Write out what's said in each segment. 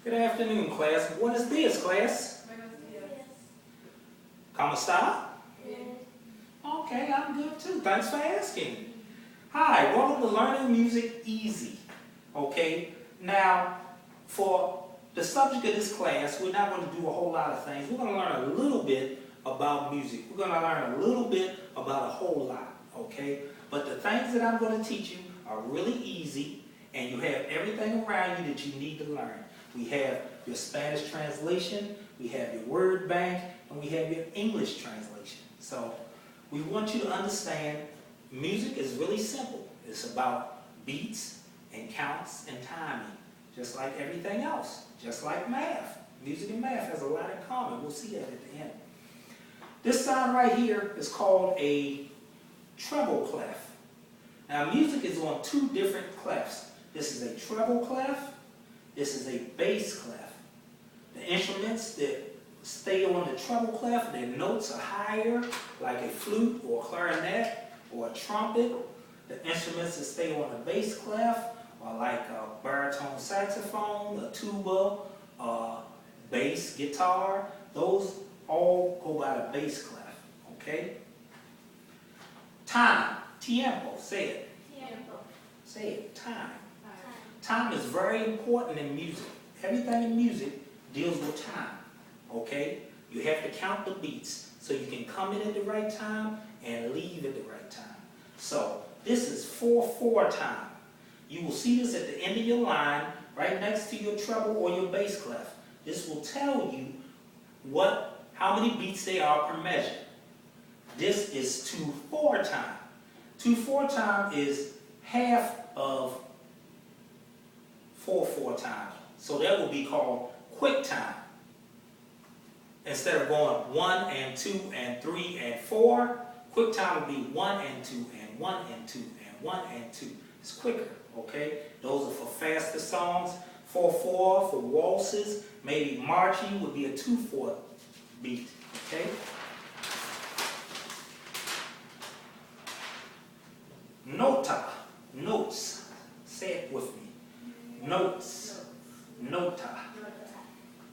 Good afternoon, class. Buenos dias, class. ¿Cómo está? Okay, I'm good too. Thanks for asking. Hi, welcome to Learning Music Easy. Okay, now for the subject of this class, we're not going to do a whole lot of things. We're going to learn a little bit about music. We're going to learn a little bit about a whole lot. Okay, but the things that I'm going to teach you are really easy, and you have everything around you that you need to learn. We have your Spanish translation, we have your word bank, and we have your English translation. So we want you to understand music is really simple. It's about beats and counts and timing, just like everything else, just like math. Music and math has a lot in common. We'll see that at the end. This sound right here is called a treble clef. Now music is on two different clefs. This is a treble clef. This is a bass clef. The instruments that stay on the treble clef, their notes are higher, like a flute or a clarinet or a trumpet. The instruments that stay on the bass clef are like a baritone saxophone, a tuba, bass guitar. Those all go by the bass clef, okay? Time, tiempo, say it. Tiempo. Say it, time. Time is very important in music. Everything in music deals with time, okay? You have to count the beats so you can come in at the right time and leave at the right time. So this is 4/4 time. You will see this at the end of your line, right next to your treble or your bass clef. This will tell you how many beats there are per measure. This is 2/4 time. 2/4 time is half of 4/4 time. So that will be called quick time. Instead of going 1 and 2 and 3 and 4, quick time will be 1 and 2 and 1 and 2 and 1 and 2. It's quicker, okay? Those are for faster songs. 4/4 for waltzes. Maybe marching would be a 2/4 beat, okay? Nota, notes. Say it with me. Notes, nota.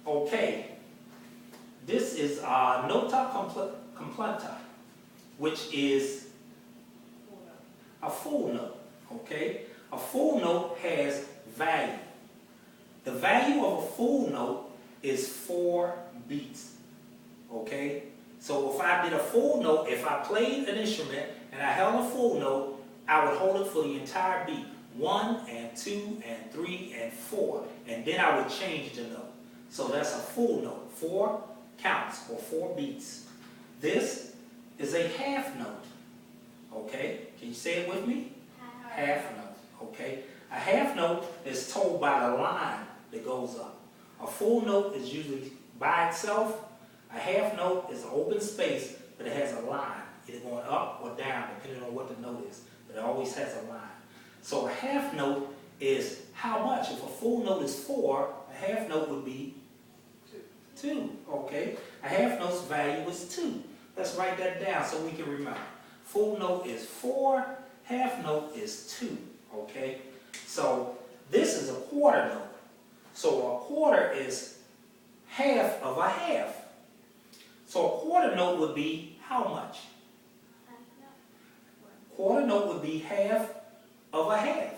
Okay, this is nota completa, which is a full note, okay? A full note has value. The value of a full note is 4 beats, okay? So if I did a full note, if I played an instrument and I held a full note, I would hold it for the entire beat. 1 and 2 and 3 and 4, and then I would change the note. So that's a full note, 4 counts or 4 beats. This is a half note, okay? Can you say it with me? Half note, okay? A half note is told by the line that goes up. A full note is usually by itself. A half note is an open space, but it has a line, either going up or down, depending on what the note is, but it always has a line. So a half note is how much? If a full note is 4, a half note would be 2, okay? A half note's value is 2. Let's write that down so we can remember. Full note is 4, half note is 2, okay? So this is a quarter note. So a quarter is half of a half. So a quarter note would be how much? Quarter note would be half of a half.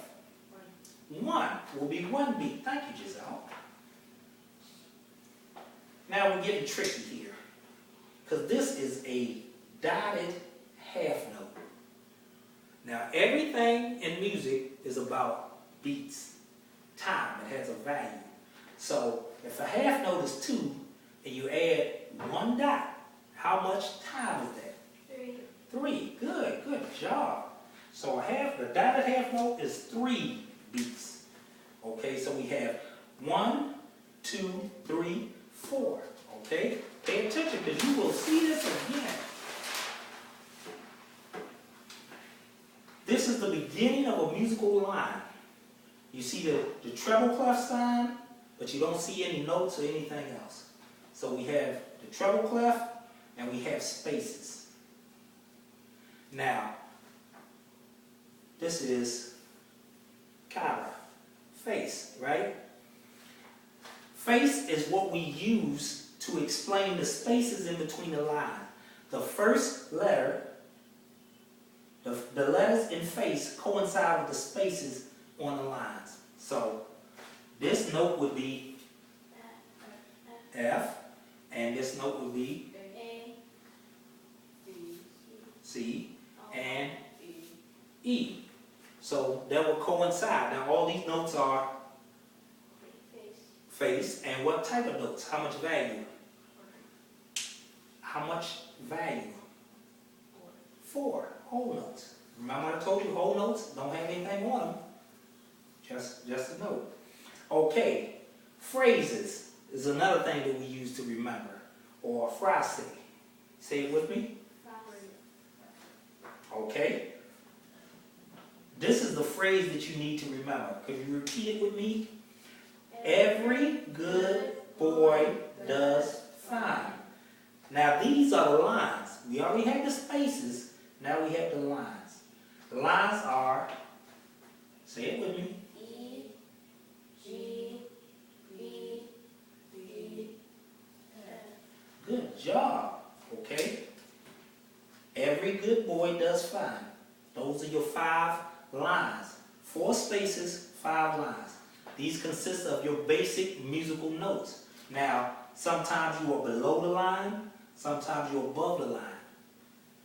1 will be 1 beat. Thank you, Giselle. Now we're getting tricky here, because this is a dotted half note. Now everything in music is about beats, time. It has a value. So if a half note is 2 and you add 1 dot, how much time is that? 3. 3. Good job. So the dotted half note is 3 beats. Okay, so we have 1, 2, 3, 4. Okay, pay attention because you will see this again. This is the beginning of a musical line. You see the treble clef sign, but you don't see any notes or anything else. So we have the treble clef and we have spaces. Now, this is cara, face, right? Face is what we use to explain the spaces in between the lines. The first letter, the letters in face coincide with the spaces on the lines. So this note would be F, and this note would be C, and E. So that will coincide. Now all these notes are face, and what type of notes? How much value? How much value? 4 whole notes. Remember I told you whole notes don't have anything on them. Just a note. Okay, phrases is another thing that we use to remember, or phrase. Say it with me. Okay. This is the phrase that you need to remember. Could you repeat it with me? Every good boy does fine. Now these are the lines. We already had the spaces. Now we have the lines. The lines are, say it with me. E, G, B, D, F. Good job. Okay. Every good boy does fine. Those are your 5 lines. 4 spaces, 5 lines. These consist of your basic musical notes. Now, sometimes you are below the line, sometimes you're above the line.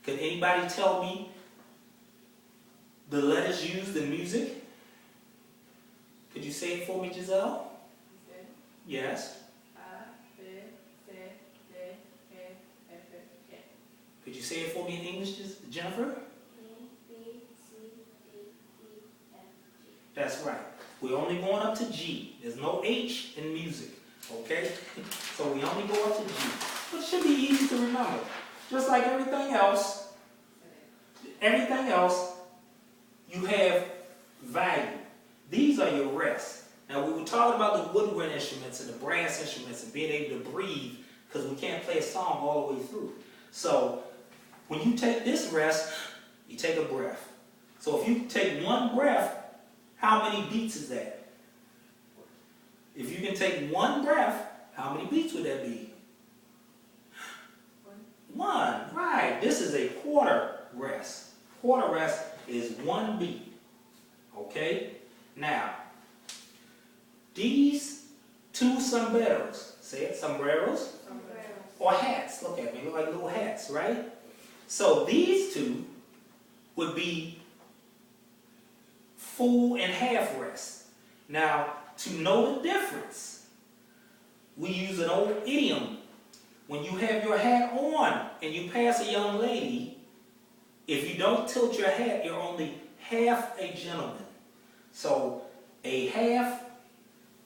Can anybody tell me the letters used in music? Could you say it for me, Giselle? Yes. Could you say it for me in English, Jennifer? A, B, C, D, E, F, G. That's right. We're only going up to G. There's no H in music, okay? So we only go up to G. Which should be easy to remember. Just like everything else, you have value. These are your rests. Now we were talking about the woodwind instruments and the brass instruments and being able to breathe because we can't play a song all the way through. So when you take this rest, you take a breath. So if you take one breath, how many beats is that? If you can take one breath, how many beats would that be? 1, right. This is a quarter rest. Quarter rest is 1 beat. Okay? Now, these 2 sombreros, say it, sombreros, or hats. Look at me, look like little hats, right? So these 2 would be full and half rest. Now, to know the difference, we use an old idiom. When you have your hat on and you pass a young lady, if you don't tilt your hat, you're only half a gentleman. So a half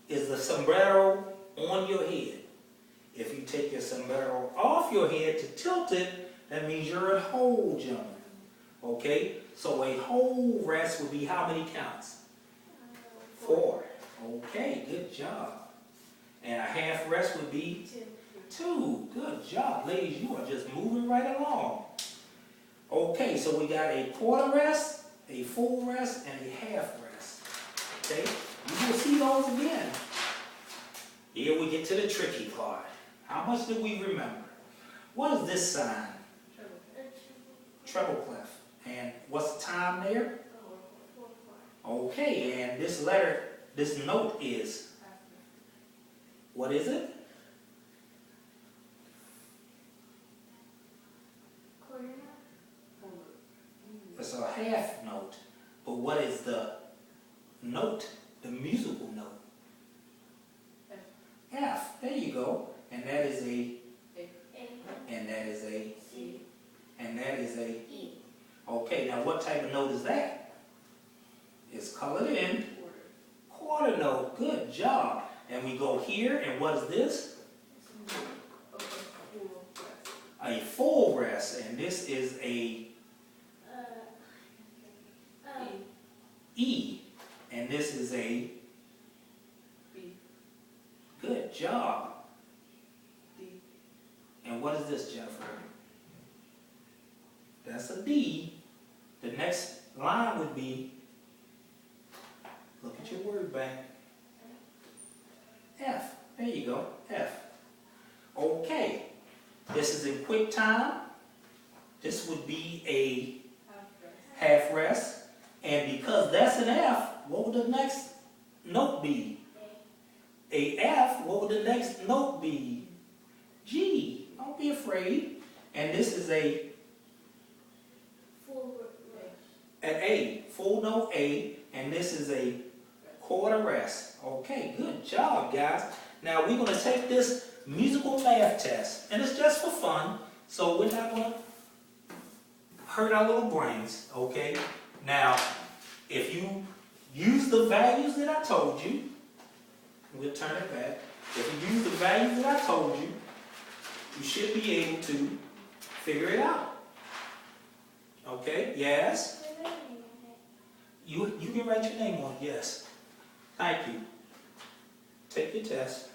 is the sombrero on your head. If you take your sombrero off your head to tilt it, that means you're a whole gentleman. Okay? So a whole rest would be how many counts? 4. Okay, good job. And a half rest would be 2. Good job. Ladies, you are just moving right along. Okay, so we got a quarter rest, a full rest, and a half rest. Okay? You will see those again. Here we get to the tricky part. How much do we remember? What is this sign? Treble clef. And what's the time there? Okay, and this letter, this note is, what is it? It's a half note. But what is the note, the musical note? F. There you go. And that is a, and that is a, and that is a E. Okay, now what type of note is that? It's colored in. Quarter note. Good job. And we go here, and what is this? A full rest, and this is a E, and this is a B. Good job. D. And what is this, Jennifer? That's a D. The next line would be, look at your word bank. F. There you go, F. Okay, this is in quick time. This would be a half rest. And because that's an F, what would the next note be? A F, what would the next note be? G. Don't be afraid. And this is a Full an A, full note A, and this is a quarter rest. Okay, good job, guys. Now we're going to take this musical math test, and it's just for fun, so we're not going to hurt our little brains, okay? Now, if you use the values that I told you, we'll turn it back. If you use the values that I told you, you should be able to figure it out. Okay, yes? You can write your name on it, yes. Thank you. Take your test.